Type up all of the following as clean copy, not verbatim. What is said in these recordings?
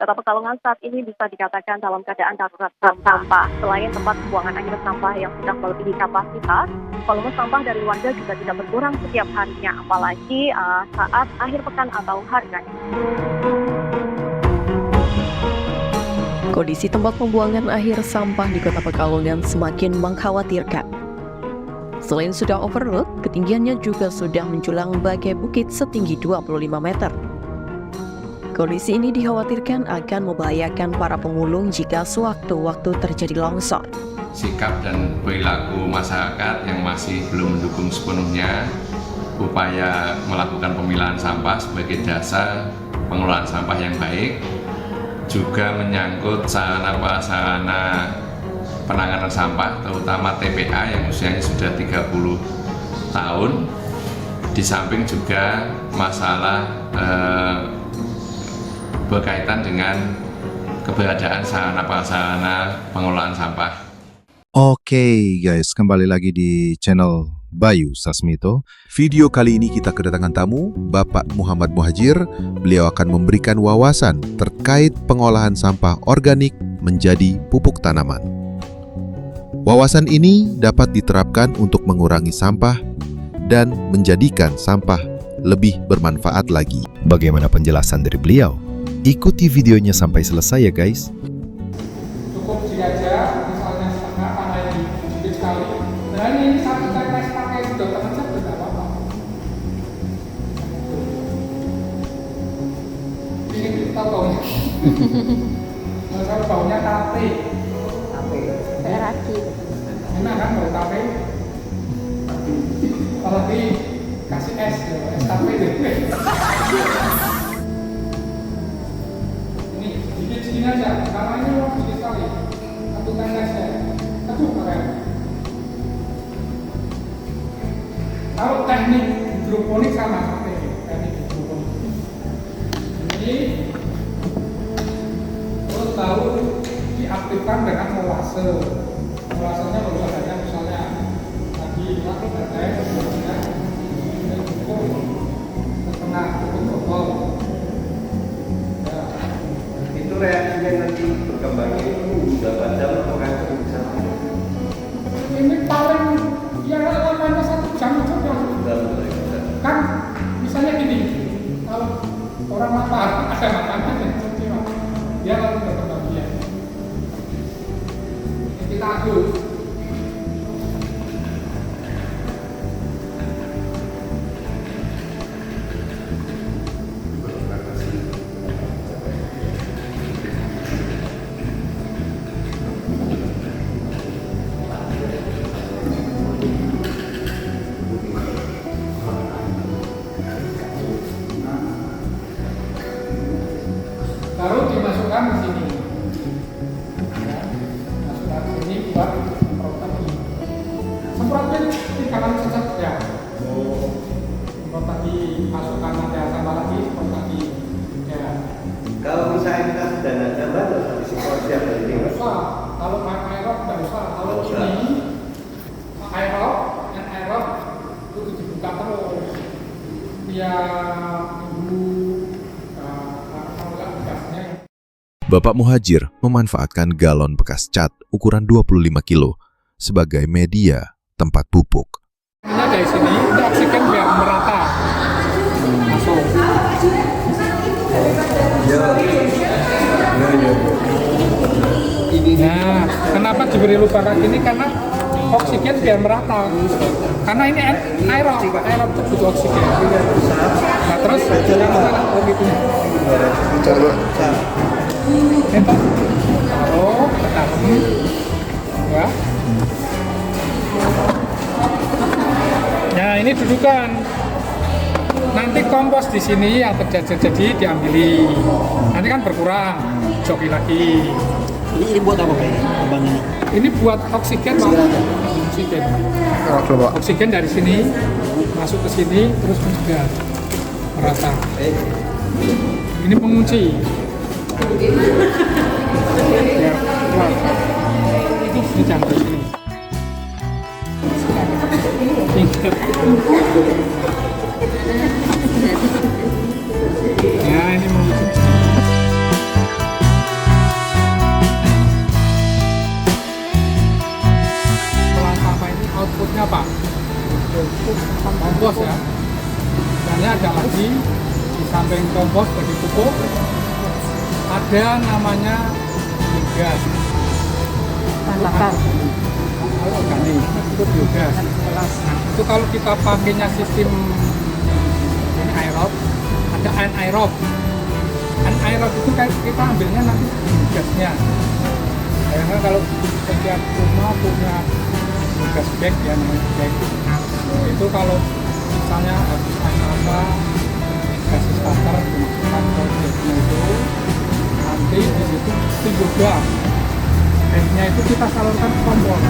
Kota Pekalongan saat ini bisa dikatakan dalam keadaan darurat sampah. Selain tempat pembuangan akhir sampah yang sudah melebihi kapasitas, volume sampah dari warga juga tidak berkurang setiap harinya, apalagi saat akhir pekan atau hari raya. Kondisi tempat pembuangan akhir sampah di Kota Pekalongan semakin mengkhawatirkan. Selain sudah overload, ketinggiannya juga sudah menjulang bagai bukit setinggi 25 meter. Kondisi ini dikhawatirkan akan membahayakan para pemulung jika sewaktu-waktu terjadi longsor. Sikap dan perilaku masyarakat yang masih belum mendukung sepenuhnya upaya melakukan pemilahan sampah sebagai dasar pengelolaan sampah yang baik, juga menyangkut sarana-prasarana penanganan sampah, terutama TPA yang usianya sudah 30 tahun, di samping juga masalah berkaitan dengan keberadaan sarana-prasarana pengelolaan sampah. Oke guys, kembali lagi di channel Bayu Sasmito. Video kali ini kita kedatangan tamu, Bapak Muhammad Muhajir. Beliau akan memberikan wawasan terkait pengolahan sampah organik menjadi pupuk tanaman. Wawasan ini dapat diterapkan untuk mengurangi sampah dan menjadikan sampah lebih bermanfaat lagi. Bagaimana penjelasan dari beliau? Ikuti videonya sampai selesai ya guys. Cukup aja, misalnya setengah tanah ini sedikit sekali. Dan ini satu tetes pakai sedotan aja tidak apa-apa. Ini kita baunya. Kalau baunya tape. Terasi. Enak kan bau tape? Apalagi kasih es tape deh. Ini sedikit segini aja, karena ini waktu sedikit sekali. Satu tetes ya. Aduh keren. Kalau teknik hidroponik sama teknik hidroponik. Ini terus tahu diaktifkan dengan molase. Molasenya baru adanya misalnya tadi pakai tetes, kemudian ini cukup setengah cukup botol. Ya. Itu reaksinya nanti berkembangnya itu berapa jam atau reaksi bisa? Ini paling ya lamanya 1 jam aja kan misalnya gini, kalau orang lapar ada makanan yang kecil dia lalu berkembang biak. Kita aduk. Baru dimasukkan ke sini. Ya, masukkan ke sini buat semprot tadi. Semprotnya di kanan sesat ya. Semprot tadi, masukkan nanti tambah lagi, semprot tadi. Ya. Kalau misalnya kita sudah ada baru habis semprot siap dari Tidak usah. Kalau aerob tidak usah. Kalau ini aerob, yang aerob itu dibuka terus. Biar Bapak Muhajir memanfaatkan galon bekas cat ukuran 25 kilo sebagai media tempat pupuk. Ini dari sini, ini oksigen biar merata. Masuk. Nah, kenapa diberi lubang kayak gini? Karena oksigen biar merata. Karena ini aerob itu butuh oksigen. Nah, terus jalan oh gitu. Taruh ke dalam. Ya. Nah, ini dudukan. Nanti kompos di sini yang terjadi diambili. Nanti kan berkurang, joki lagi. Ini buat apa Pak? Ini buat oksigen, Pak. Oksigen. Oksigen dari sini masuk ke sini terus menjaga merata. Ini pengunci. Biar keluar. Itu dicampur sini. Ya, ini mengunci. kompos, bagi pupuk. Ada namanya biogas. Bahan bakar. Kalau organik itu biogas. Itu kalau kita pakainya sistem ini aerob, ada anaerob. Anaerob itu kan kita ambilnya nanti gasnya. Karena kalau setiap rumah punya gas bag ya, namanya bag. Itu kalau misalnya habis apa gas starter dimasukkan ke bagnya itu, nanti di situ timbul gas. Gasnya itu kita salurkan ke kompor.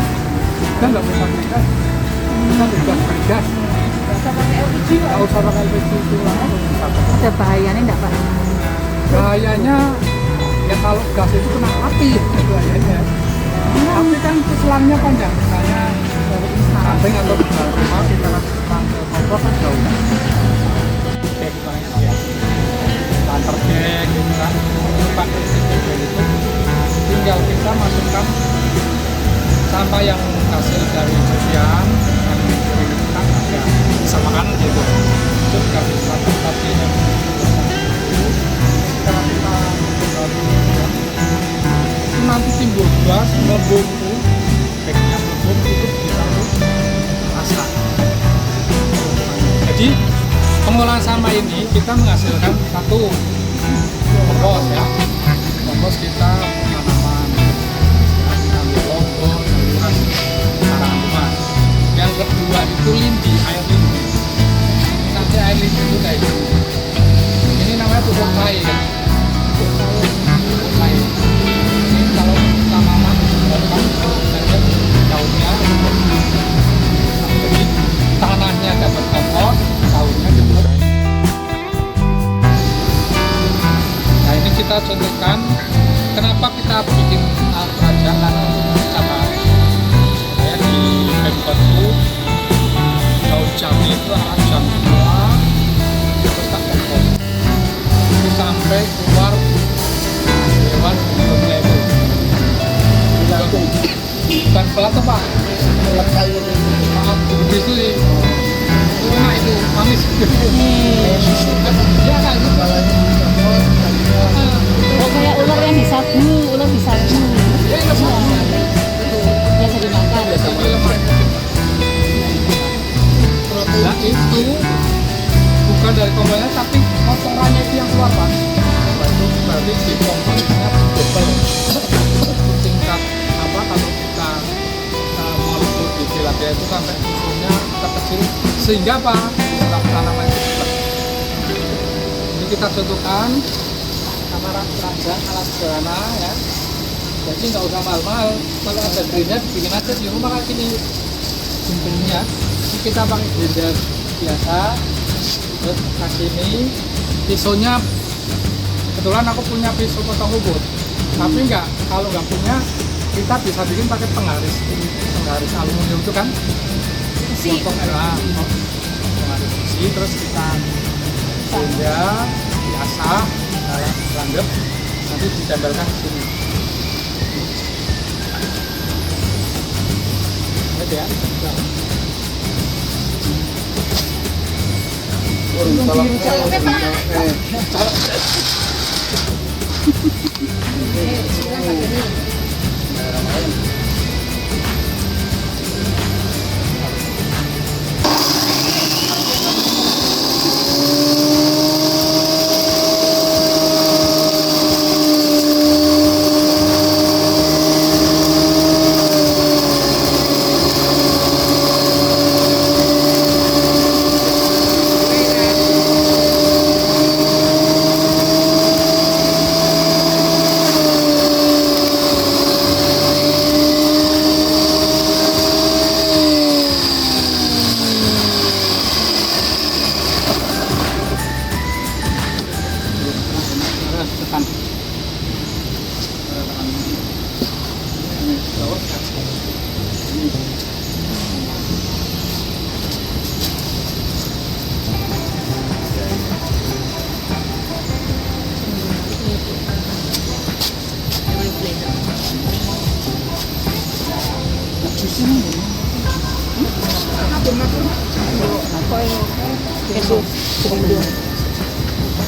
Kita nggak bisa beli gas, kita bebas bergas. Nggak usah pakai LPG itu langsung bisa. Ada bahayanya enggak, Pak? Bahayanya ya kalau gas itu kena api bahayanya. Tapi kan selangnya panjang, misalnya dari samping atau di dalam rumah kita lakukan ke kompor kan jauh. Kayak banyak ya, lantar bag gitu kan, pakai sistem itu. Tinggal kita masukkan sampah yang hasil dari cucian yang kita ada bisa makan gitu. Itu dikasih satu yang sekarang kita itu nanti timbul gas, ngebumbu, bagnya ngebum itu bisa masak. Jadi pengolahan sampah ini kita menghasilkan satu kompos ya, kompos kita tanaman, ambil lombok, sayuran, tanaman rumah. Yang kedua itu lindi, air lindi. Nanti air lindi itu kayak gitu. Ini namanya pupuk cair. Pupuk cair. Ini kalau tanaman daunnya, jadi tanahnya dapat kompos, daunnya dapat. Nah ini kita contohkan kenapa kita bikin kerajaan karena cara kayak di Pemkot itu daun jambi itu arah jam 2 terus tak kompos itu sampai keluar hewan bentuknya itu bukan batu Pak, maaf begitu sih itu enak itu manis ya kan gitu. Oh, kayak ular yang disagu, ular disagu. Ya nggak semua Biasa dimakan. Nah itu bukan dari kompornya tapi kotorannya itu yang keluar Pak. Itu berarti di kompornya double tingkat apa kalau kita molekul di Philadelphia itu sampai susunya terkecil sehingga apa tanaman itu cepat. Ini kita contohkan kamar keranjang ala sederhana ya. Jadi nggak usah mahal-mahal. Kalau ada grinder bikin aja di rumah kayak gini. Simpelnya ini kita pakai grinder biasa. Terus kasih ini pisaunya. Kebetulan aku punya pisau potong rumput. Tapi nggak, kalau nggak punya kita bisa bikin pakai penggaris aluminium itu kan. Besi. Penggaris besi terus kita grinder biasa langgep nanti ditempelkan di sini. Gitu ya.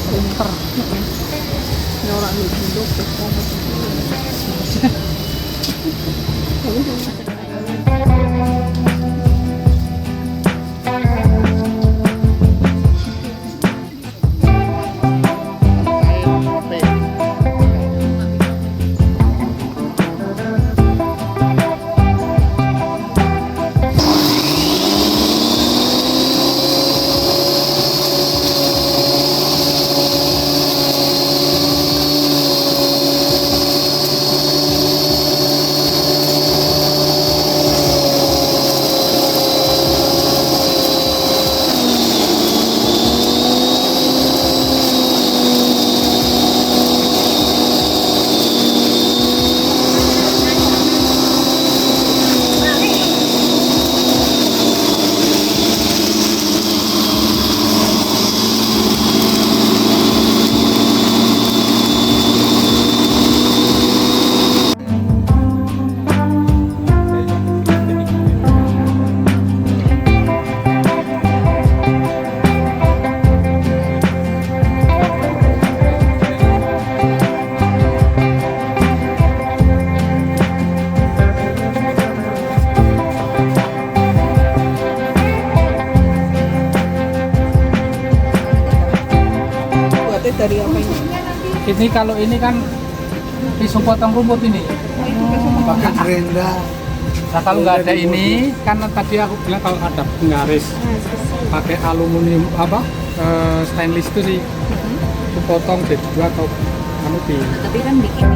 Umper. Ya orang lu duduk dari apa ini? Ini kalau ini kan pisau potong rumput ini. Pakai gerenda. Nah kalau nggak ada ini, kan tadi aku bilang kalau ada penggaris pakai aluminium stainless itu sih, itu potong jadi dua atau tapi kan bikin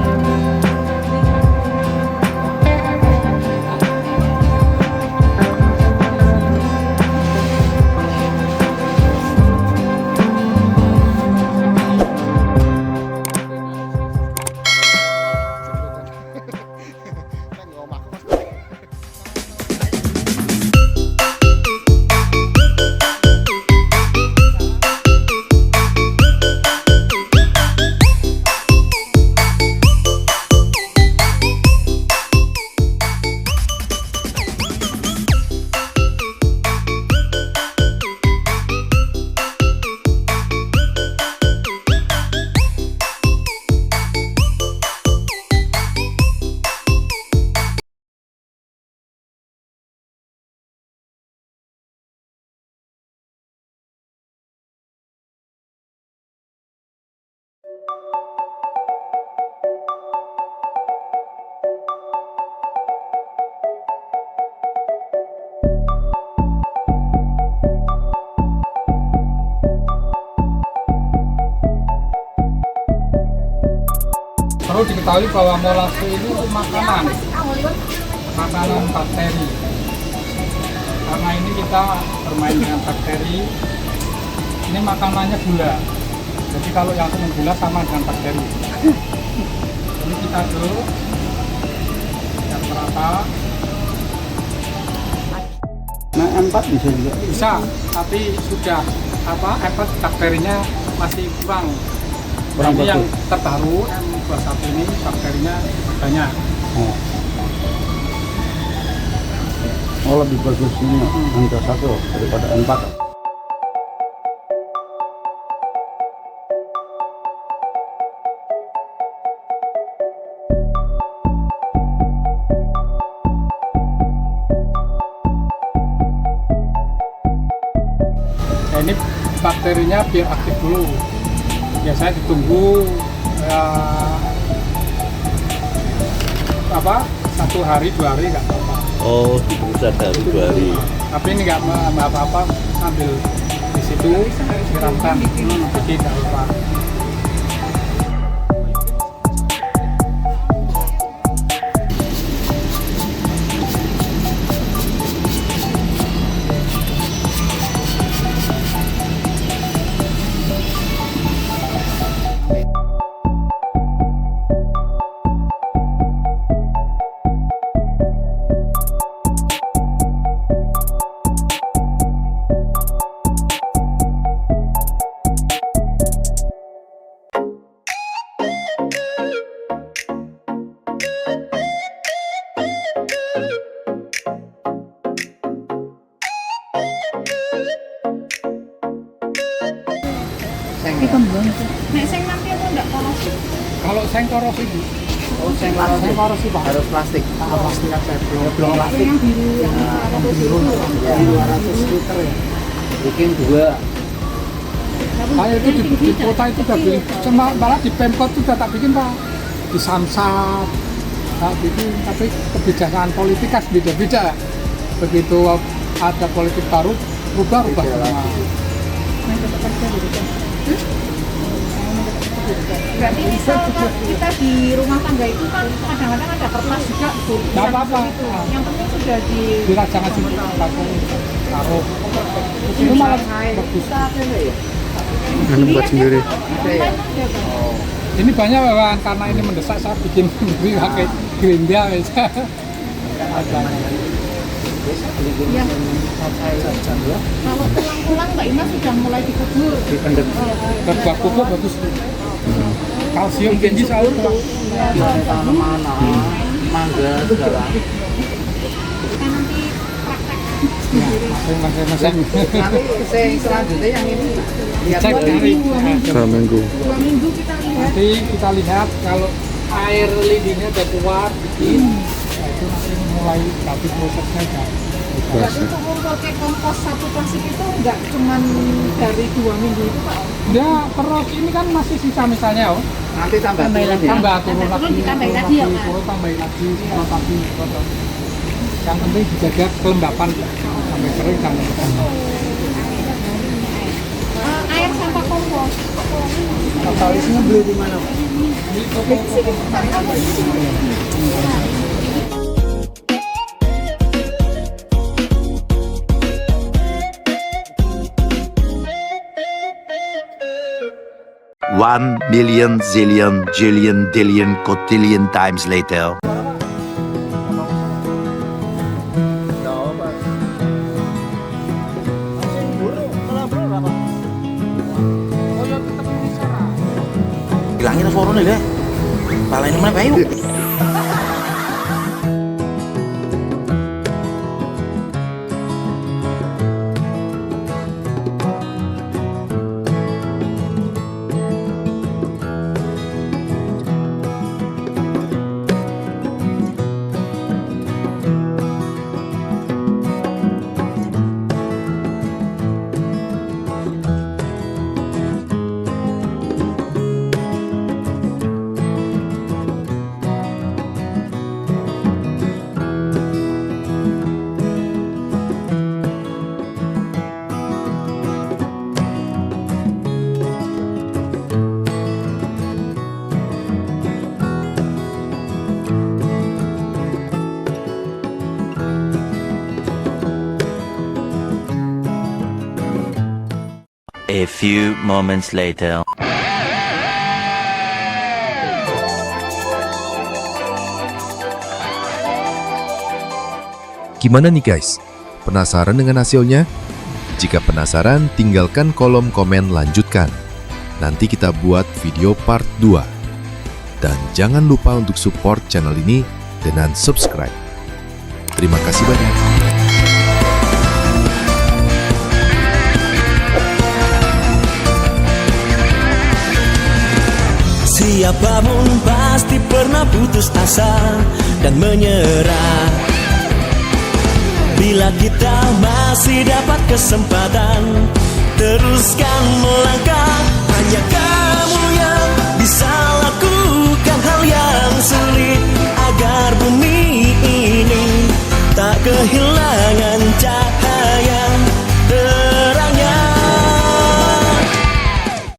perlu diketahui bahwa molase ini makanan bakteri. Karena ini kita bermain dengan bakteri, ini makanannya gula. Jadi kalau yang dengan gula sama dengan bakteri. Ini kita dulu yang merata. Nah, M4 bisa juga. Bisa, tapi sudah efek bakterinya masih kurang. Kurang Ini yang bagus. terbaru M21 ini bakterinya banyak. Oh, lebih bagus ini angka 1 daripada M4. Nah, ini bakterinya biar aktif dulu. Biasanya ditunggu 1 hari 2 hari nggak apa-apa. Oh, bisa dari 2 hari. Tapi ini nggak apa-apa, ambil di situ siramkan dikit nggak apa. Nek sing nanti apa enggak korosi? Kalau seng korosi Bu. Oh, Seng korosi Pak. harus plastik. Plastik aja belum Itu yang biru yang 500 itu. Ya, 200 liter ya. Bikin 2. Saya itu di kota itu udah bikin, malah di Pemkot itu udah tak bikin Pak. Di Samsat, tak bikin, tapi kebijakan politik kan beda-beda. Begitu ada politik baru, rubah-rubah semua. Berarti misal kita di rumah tangga itu kan kadang-kadang ada kertas juga tuh. Nggak apa-apa. Yang penting sudah di Dirajang aja langsung taruh. Itu malah bagus. Buat sendiri. Ini banyak Bang, karena ini mendesak saya bikin sendiri pakai gerinda aja. Ya. Kalau tulang-tulang Mbak Ima sudah mulai dikubur. Buat pupuk bagus. Kalsium tinggi selalu tulang. Tanaman, mangga, segala. Kita nanti praktek Ya, masing-masing. Nanti selanjutnya yang ini Cek dari 2 minggu. 2 minggu kita lihat. nanti kita lihat kalau air lidihnya udah keluar bikin, nah itu nanti mulai tapi prosesnya kan. Berarti untuk pakai kompos satu plastik itu enggak cuman dari 2 minggu itu Pak? Ya terus ini kan masih sisa misalnya Nanti tambah turun ya. tambah turun lagi, ditambahin lagi ya, Pak? turun tambahin lagi, turun lagi. Yang penting dijaga kelembapan sampai kering sampai kering. Air sampah kompos. Totalisnya beli di mana? Di toko. One million, zillion, jillion, dillion, cotillion times later. Bilangin forum nih deh. Palain mana bayu? A few moments later. Gimana nih guys? Penasaran dengan hasilnya? Jika penasaran, tinggalkan kolom komen lanjutkan. Nanti kita buat video part 2. Dan jangan lupa untuk support channel ini dengan subscribe. Terima kasih banyak. Siapapun pasti pernah putus asa dan menyerah. Bila kita masih dapat kesempatan, teruskan melangkah. Hanya kamu yang bisa lakukan hal yang sulit, agar bumi ini tak kehilangan